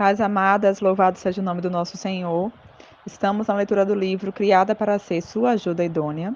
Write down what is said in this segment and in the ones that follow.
Pais amadas, louvado seja o nome do nosso Senhor. Estamos na leitura do livro Criada para Ser Sua Ajuda Idônea.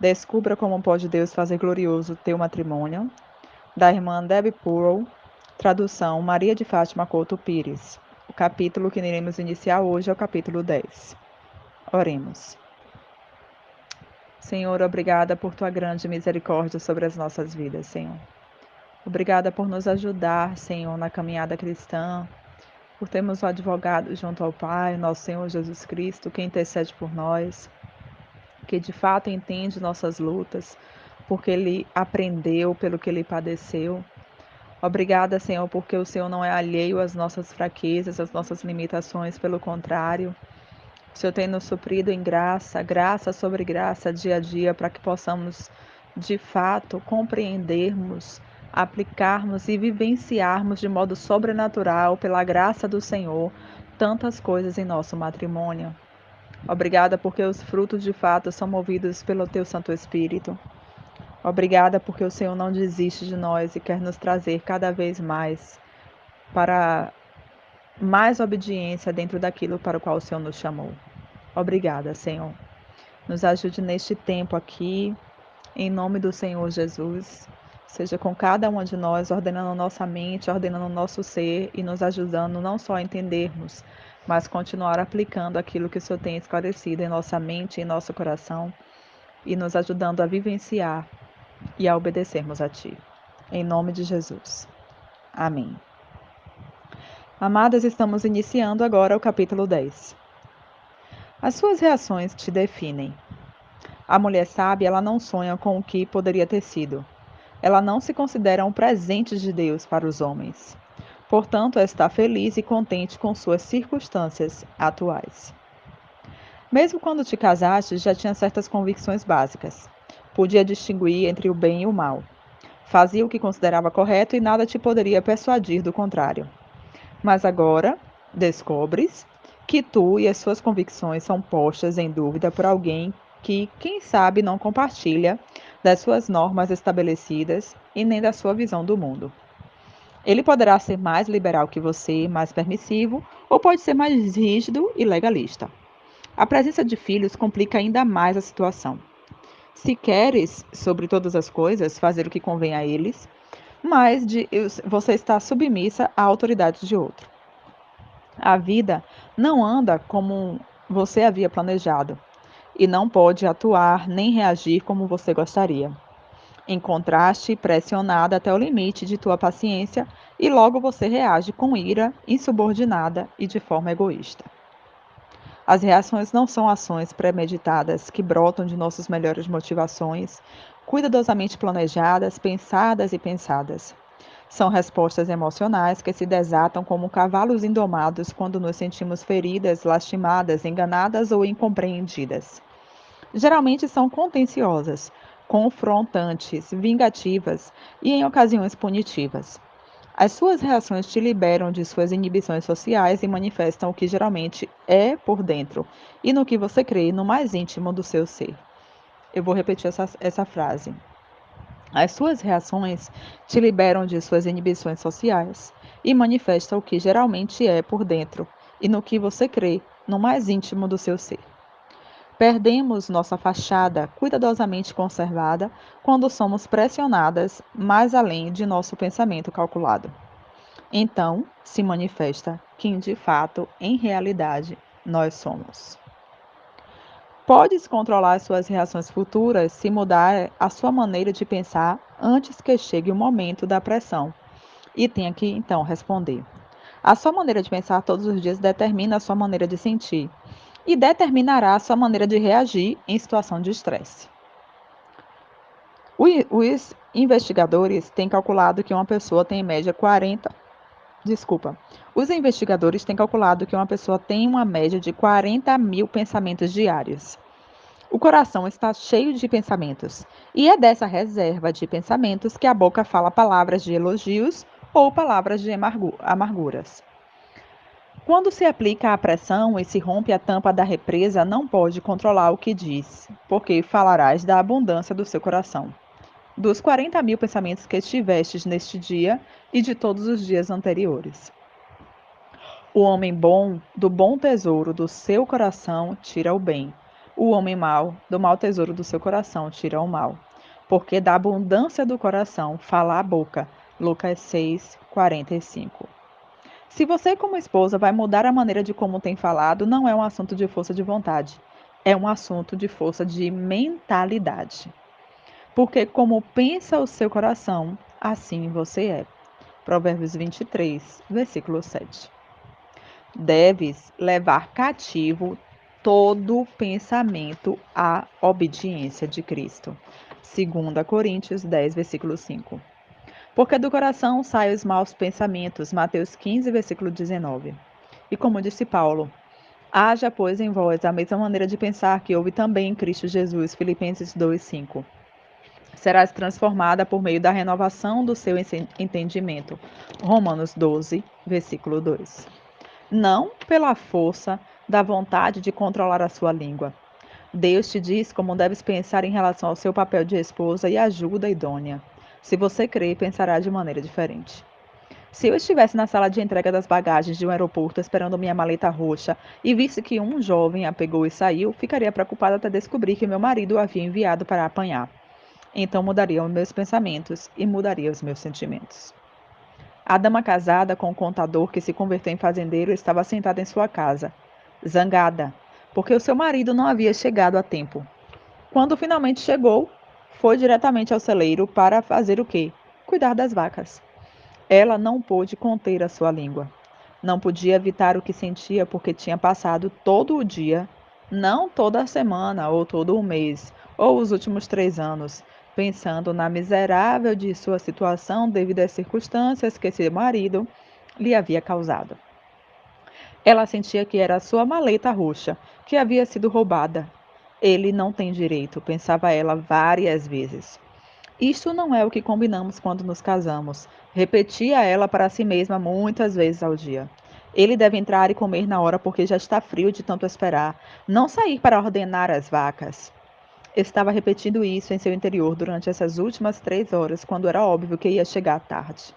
Descubra como pode Deus fazer glorioso teu matrimônio. Da irmã Debbie Pearl. Tradução Maria de Fátima Couto Pires. O capítulo que iremos iniciar hoje é o capítulo 10. Oremos. Senhor, obrigada por tua grande misericórdia sobre as nossas vidas, Senhor. Obrigada por nos ajudar, Senhor, na caminhada cristã, por termos o advogado junto ao Pai, nosso Senhor Jesus Cristo, que intercede por nós, que de fato entende nossas lutas, porque Ele aprendeu pelo que Ele padeceu. Obrigada, Senhor, porque o Senhor não é alheio às nossas fraquezas, às nossas limitações, pelo contrário. O Senhor tem nos suprido em graça, graça sobre graça, dia a dia, para que possamos, de fato, compreendermos, aplicarmos e vivenciarmos de modo sobrenatural, pela graça do Senhor, tantas coisas em nosso matrimônio. Obrigada porque os frutos, de fato, são movidos pelo Teu Santo Espírito. Obrigada porque o Senhor não desiste de nós e quer nos trazer cada vez mais para mais obediência dentro daquilo para o qual o Senhor nos chamou. Obrigada, Senhor. Nos ajude neste tempo aqui, em nome do Senhor Jesus. Seja com cada uma de nós, ordenando nossa mente, ordenando nosso ser e nos ajudando não só a entendermos, mas continuar aplicando aquilo que o Senhor tem esclarecido em nossa mente e em nosso coração e nos ajudando a vivenciar e a obedecermos a Ti. Em nome de Jesus. Amém. Amadas, estamos iniciando agora o capítulo 10. As suas reações te definem. A mulher sábia, ela não sonha com o que poderia ter sido. Ela não se considera um presente de Deus para os homens. Portanto, ela está feliz e contente com suas circunstâncias atuais. Mesmo quando te casaste, já tinha certas convicções básicas. Podia distinguir entre o bem e o mal. Fazia o que considerava correto e nada te poderia persuadir do contrário. Mas agora, descobres que tu e as suas convicções são postas em dúvida por alguém que, quem sabe, não compartilha das suas normas estabelecidas e nem da sua visão do mundo. Ele poderá ser mais liberal que você, mais permissivo, ou pode ser mais rígido e legalista. A presença de filhos complica ainda mais a situação. Se queres, sobre todas as coisas, fazer o que convém a eles, mas você está submissa à autoridade de outro. A vida não anda como você havia planejado e não pode atuar nem reagir como você gostaria. Encontraste pressionada até o limite de tua paciência e logo você reage com ira, insubordinada e de forma egoísta. As reações não são ações premeditadas que brotam de nossas melhores motivações, cuidadosamente planejadas, pensadas. São respostas emocionais que se desatam como cavalos indomados quando nos sentimos feridas, lastimadas, enganadas ou incompreendidas. Geralmente são contenciosas, confrontantes, vingativas e, em ocasiões, punitivas. As suas reações te liberam de suas inibições sociais e manifestam o que geralmente é por dentro e no que você crê no mais íntimo do seu ser. Eu vou repetir essa frase. As suas reações te liberam de suas inibições sociais e manifestam o que geralmente é por dentro e no que você crê no mais íntimo do seu ser. Perdemos nossa fachada cuidadosamente conservada quando somos pressionadas mais além de nosso pensamento calculado. Então, se manifesta quem de fato, em realidade, nós somos. Podes controlar suas reações futuras se mudar a sua maneira de pensar antes que chegue o momento da pressão e tenha que então responder. A sua maneira de pensar todos os dias determina a sua maneira de sentir e determinará a sua maneira de reagir em situação de estresse. Os investigadores têm calculado que uma pessoa tem em média 40. Os investigadores têm calculado que uma pessoa tem uma média de 40 mil pensamentos diários. O coração está cheio de pensamentos, e é dessa reserva de pensamentos que a boca fala palavras de elogios ou palavras de amarguras. Quando se aplica a pressão e se rompe a tampa da represa, não pode controlar o que diz, porque falarás da abundância do seu coração. Dos 40 mil pensamentos que tivestes neste dia e de todos os dias anteriores. O homem bom, do bom tesouro do seu coração, tira o bem. O homem mau, do mau tesouro do seu coração, tira o mal. Porque da abundância do coração fala a boca. Lucas 6:45. Se você, como esposa, vai mudar a maneira de como tem falado, não é um assunto de força de vontade. É um assunto de força de mentalidade. Porque como pensa o seu coração, assim você é. Provérbios 23, versículo 7. Deves levar cativo todo pensamento à obediência de Cristo. 2 Coríntios 10, versículo 5. Porque do coração saem os maus pensamentos. Mateus 15, versículo 19. E como disse Paulo, haja, pois, em vós a mesma maneira de pensar que houve também em Cristo Jesus. Filipenses 2, 5. Serás transformada por meio da renovação do seu entendimento. Romanos 12, versículo 2. Não pela força da vontade de controlar a sua língua. Deus te diz como deves pensar em relação ao seu papel de esposa e ajuda idônea. Se você crê, pensará de maneira diferente. Se eu estivesse na sala de entrega das bagagens de um aeroporto esperando minha maleta roxa e visse que um jovem a pegou e saiu, ficaria preocupada até descobrir que meu marido o havia enviado para apanhar. Então mudaria os meus pensamentos e mudaria os meus sentimentos. A dama casada com o contador que se converteu em fazendeiro estava sentada em sua casa, zangada, porque o seu marido não havia chegado a tempo. Quando finalmente chegou, foi diretamente ao celeiro para fazer o quê? Cuidar das vacas. Ela não pôde conter a sua língua. Não podia evitar o que sentia porque tinha passado todo o dia, não toda a semana ou todo o mês, ou os últimos 3 anos, pensando na miserável de sua situação devido às circunstâncias que seu marido lhe havia causado. Ela sentia que era a sua maleta roxa, que havia sido roubada. Ele não tem direito, pensava ela várias vezes. Isto não é o que combinamos quando nos casamos, repetia ela para si mesma muitas vezes ao dia. Ele deve entrar e comer na hora porque já está frio de tanto esperar, não sair para ordenar as vacas. Estava repetindo isso em seu interior durante essas últimas 3 horas, quando era óbvio que ia chegar tarde.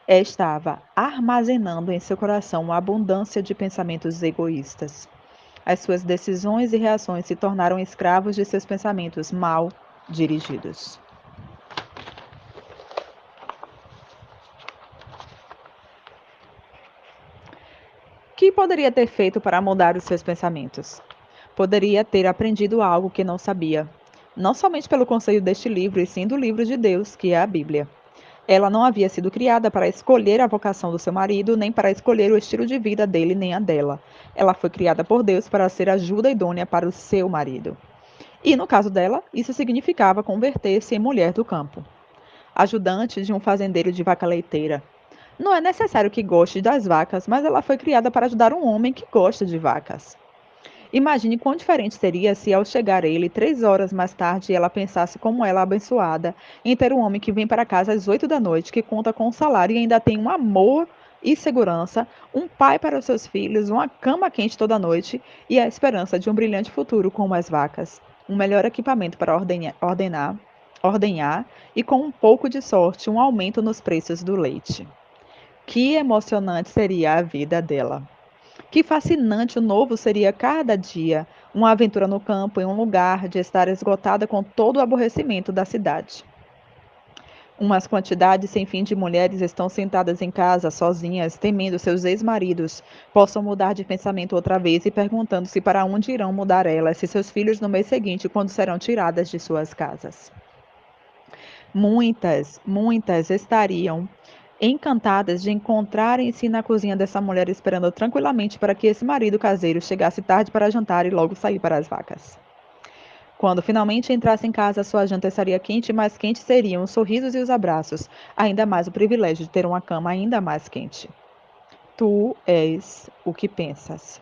Estava armazenando em seu coração uma abundância de pensamentos egoístas. As suas decisões e reações se tornaram escravos de seus pensamentos mal dirigidos. O que poderia ter feito para mudar os seus pensamentos? Poderia ter aprendido algo que não sabia, não somente pelo conselho deste livro, e sim do livro de Deus, que é a Bíblia. Ela não havia sido criada para escolher a vocação do seu marido, nem para escolher o estilo de vida dele nem a dela. Ela foi criada por Deus para ser ajuda idônea para o seu marido. E no caso dela, isso significava converter-se em mulher do campo, ajudante de um fazendeiro de vaca leiteira. Não é necessário que goste das vacas, mas ela foi criada para ajudar um homem que gosta de vacas. Imagine quão diferente seria se, ao chegar ele 3 horas mais tarde, ela pensasse como ela é abençoada em ter um homem que vem para casa às 8 da noite, que conta com um salário e ainda tem um amor e segurança, um pai para os seus filhos, uma cama quente toda noite e a esperança de um brilhante futuro com as vacas, um melhor equipamento para ordenhar e, com um pouco de sorte, um aumento nos preços do leite. Que emocionante seria a vida dela! Que fascinante o novo seria cada dia, uma aventura no campo, em um lugar de estar esgotada com todo o aborrecimento da cidade. Umas quantidades sem fim de mulheres estão sentadas em casa, sozinhas, temendo seus ex-maridos possam mudar de pensamento outra vez e perguntando-se para onde irão mudar elas, se seus filhos no mês seguinte, quando serão tiradas de suas casas. Muitas estariam encantadas de encontrarem-se na cozinha dessa mulher esperando tranquilamente para que esse marido caseiro chegasse tarde para jantar e logo sair para as vacas. Quando finalmente entrasse em casa, sua janta estaria quente e mais quente seriam os sorrisos e os abraços, ainda mais o privilégio de ter uma cama ainda mais quente. Tu és o que pensas.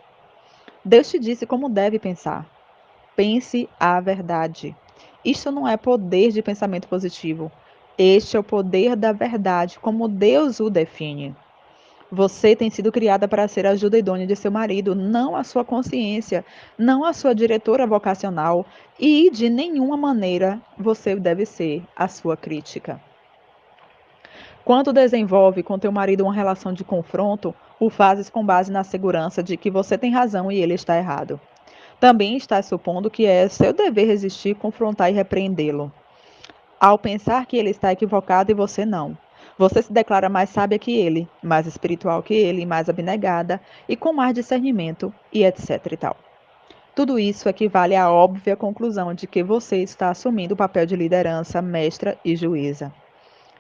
Deus te disse como deve pensar. Pense a verdade. Isto não é poder de pensamento positivo. Este é o poder da verdade, como Deus o define. Você tem sido criada para ser a ajuda idônea de seu marido, não a sua consciência, não a sua diretora vocacional, e de nenhuma maneira você deve ser a sua crítica. Quando desenvolve com teu marido uma relação de confronto, o fazes com base na segurança de que você tem razão e ele está errado. Também estás supondo que é seu dever resistir, confrontar e repreendê-lo. Ao pensar que ele está equivocado e você não. Você se declara mais sábia que ele, mais espiritual que ele, mais abnegada e com mais discernimento e etc e tal. Tudo isso equivale à óbvia conclusão de que você está assumindo o papel de liderança, mestra e juíza.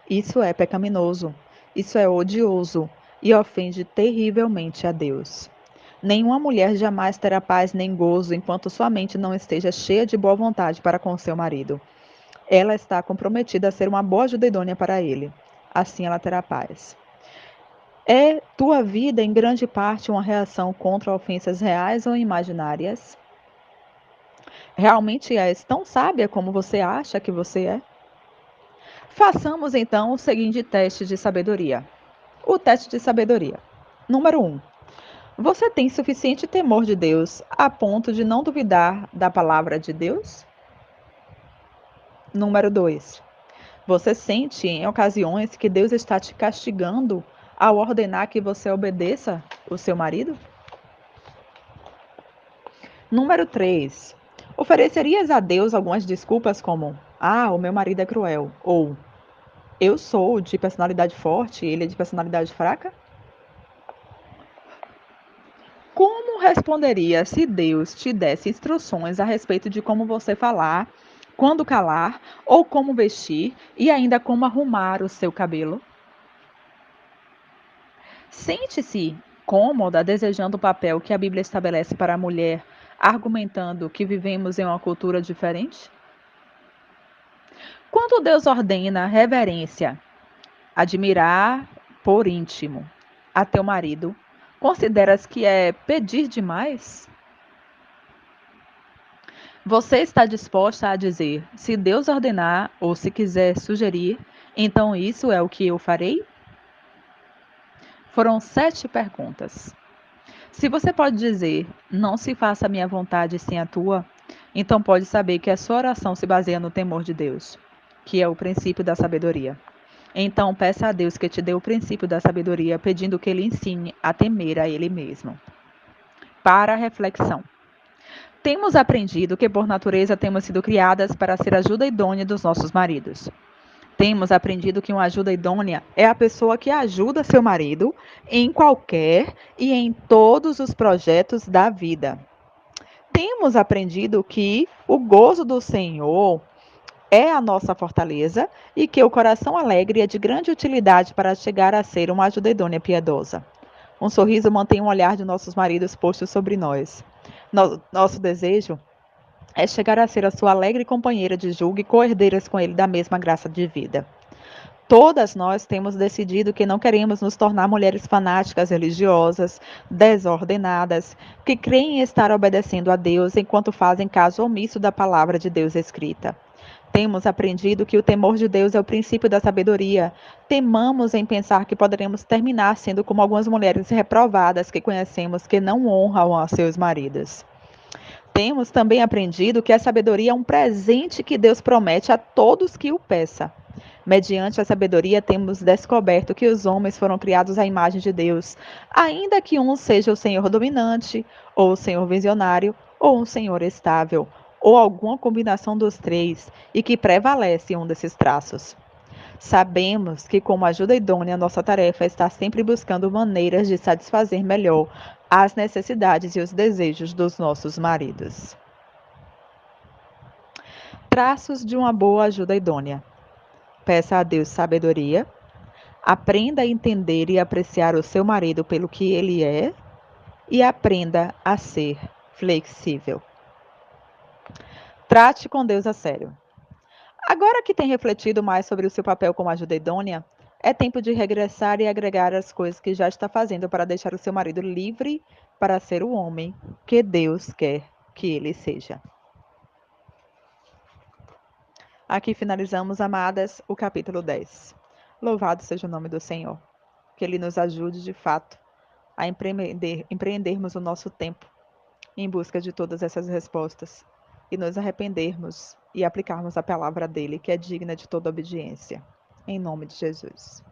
Isso é pecaminoso, isso é odioso e ofende terrivelmente a Deus. Nenhuma mulher jamais terá paz nem gozo enquanto sua mente não esteja cheia de boa vontade para com seu marido. Ela está comprometida a ser uma boa ajuda idônea para ele. Assim ela terá paz. É tua vida, em grande parte, uma reação contra ofensas reais ou imaginárias? Realmente és tão sábia como você acha que você é? Façamos então o seguinte teste de sabedoria. O teste de sabedoria. Número 1. Você tem suficiente temor de Deus a ponto de não duvidar da palavra de Deus? Número 2. Você sente em ocasiões que Deus está te castigando ao ordenar que você obedeça o seu marido? Número 3. Oferecerias a Deus algumas desculpas como: "Ah, o meu marido é cruel" ou "Eu sou de personalidade forte, ele é de personalidade fraca"? Como responderia se Deus te desse instruções a respeito de como você falar, quando calar ou como vestir e ainda como arrumar o seu cabelo? Sente-se cômoda desejando o papel que a Bíblia estabelece para a mulher, argumentando que vivemos em uma cultura diferente? Quando Deus ordena reverência, admirar por íntimo a teu marido, consideras que é pedir demais? Você está disposta a dizer: se Deus ordenar ou se quiser sugerir, então isso é o que eu farei? Foram 7 perguntas. Se você pode dizer: não se faça a minha vontade sim a tua, então pode saber que a sua oração se baseia no temor de Deus, que é o princípio da sabedoria. Então peça a Deus que te dê o princípio da sabedoria, pedindo que ele ensine a temer a ele mesmo. Para a reflexão. Temos aprendido que por natureza temos sido criadas para ser ajuda idônea dos nossos maridos. Temos aprendido que uma ajuda idônea é a pessoa que ajuda seu marido em qualquer e em todos os projetos da vida. Temos aprendido que o gozo do Senhor é a nossa fortaleza e que o coração alegre é de grande utilidade para chegar a ser uma ajuda idônea piedosa. Um sorriso mantém o olhar de nossos maridos posto sobre nós. Nosso desejo é chegar a ser a sua alegre companheira de julgo e co-herdeiras com ele da mesma graça de vida. Todas nós temos decidido que não queremos nos tornar mulheres fanáticas religiosas, desordenadas, que creem estar obedecendo a Deus enquanto fazem caso omisso da palavra de Deus escrita. Temos aprendido que o temor de Deus é o princípio da sabedoria. Temamos em pensar que poderemos terminar sendo como algumas mulheres reprovadas que conhecemos que não honram a seus maridos. Temos também aprendido que a sabedoria é um presente que Deus promete a todos que o peçam. Mediante a sabedoria, temos descoberto que os homens foram criados à imagem de Deus, ainda que um seja o Senhor dominante, ou o Senhor visionário, ou um Senhor estável, ou alguma combinação dos três, e que prevalece um desses traços. Sabemos que, como ajuda idônea, nossa tarefa está sempre buscando maneiras de satisfazer melhor as necessidades e os desejos dos nossos maridos. Traços de uma boa ajuda idônea. Peça a Deus sabedoria. Aprenda a entender e apreciar o seu marido pelo que ele é. E aprenda a ser flexível. Trate com Deus a sério. Agora que tem refletido mais sobre o seu papel como ajuda idônea, é tempo de regressar e agregar as coisas que já está fazendo para deixar o seu marido livre para ser o homem que Deus quer que ele seja. Aqui finalizamos, amadas, o capítulo 10. Louvado seja o nome do Senhor. Que Ele nos ajude, de fato, a empreendermos o nosso tempo em busca de todas essas respostas e nos arrependermos e aplicarmos a palavra dele, que é digna de toda obediência. Em nome de Jesus.